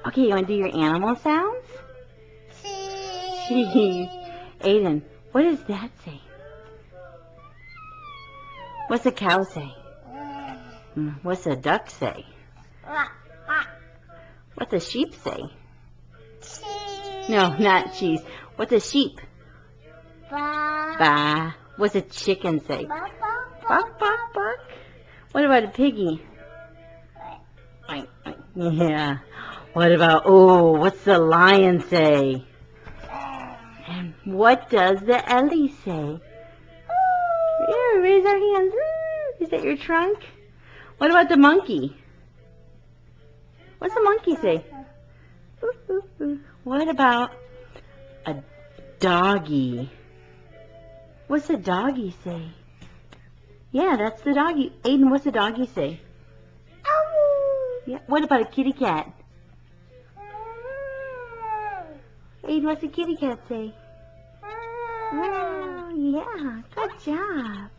Okay, you want to do your animal sounds? Cheese. Aiden, what does that say? What's a cow say? What's a duck say? What's a sheep say? No, not cheese. What's a sheep? Ba. What's a chicken say? Bark, bark, bark. What about a piggy? Oink, oink. Yeah. What about, what's the lion say? And what does the Ellie say? Yeah, raise our hands. Is that your trunk? What about the monkey? What's the monkey say? What about a doggy? What's the doggy say? Yeah, that's the doggy. Aiden, what's the doggy say? Yeah. What about a kitty cat? Aiden, what's the kitty cat say? Oh, yeah, good job.